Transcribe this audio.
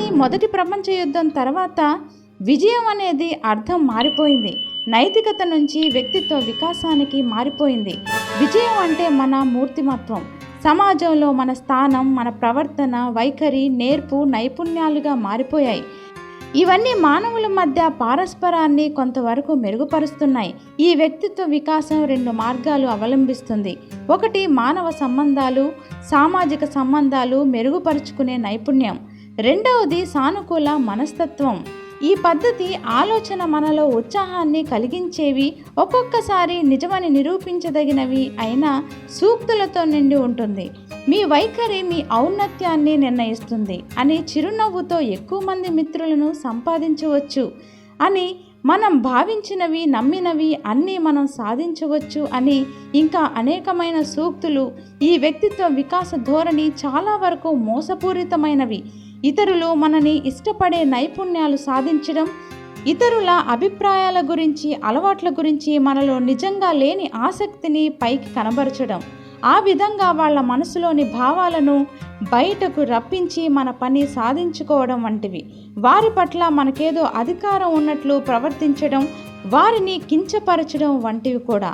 కానీ మొదటి ప్రపంచ యుద్ధం తర్వాత విజయం అనేది అర్థం మారిపోయింది. నైతికత నుంచి వ్యక్తిత్వ వికాసానికి మారిపోయింది. విజయం అంటే మన మూర్తిమత్వం, సమాజంలో మన స్థానం, మన ప్రవర్తన, వైఖరి, నేర్పు, నైపుణ్యాలుగా మారిపోయాయి. ఇవన్నీ మానవుల మధ్య పారస్పరాన్ని కొంతవరకు మెరుగుపరుస్తున్నాయి. ఈ వ్యక్తిత్వ వికాసం 2 మార్గాలు అవలంబిస్తుంది. ఒకటి మానవ సంబంధాలు, సామాజిక సంబంధాలు మెరుగుపరుచుకునే నైపుణ్యం. రెండవది సానుకూల మనస్తత్వం. ఈ పద్ధతి ఆలోచన మనలో ఉత్సాహాన్ని కలిగించేవి, ఒక్కొక్కసారి నిజమని నిరూపించదగినవి అయిన సూక్తులతో నిండి ఉంటుంది. మీ వైఖరి మీ ఔన్నత్యాన్ని నిర్ణయిస్తుంది అని, చిరునవ్వుతో ఎక్కువ మంది మిత్రులను సంపాదించవచ్చు అని, మనం భావించినవి, నమ్మినవి అన్నీ మనం సాధించవచ్చు అని, ఇంకా అనేకమైన సూక్తులు. ఈ వ్యక్తిత్వ వికాస ధోరణి చాలా వరకు మోసపూరితమైనవి. ఇతరులు మనని ఇష్టపడే నైపుణ్యాలు సాధించడం, ఇతరుల అభిప్రాయాల గురించి, అలవాట్ల గురించి మనలో నిజంగా లేని ఆసక్తిని పైకి కనబరచడం, ఆ విధంగా వాళ్ళ మనసులోని భావాలను బయటకు రప్పించి మన పని సాధించుకోవడం వంటివి. వారి పట్ల మనకేదో అధికారం ఉన్నట్లు ప్రవర్తించడం, వారిని కించపరచడం వంటివి కూడా.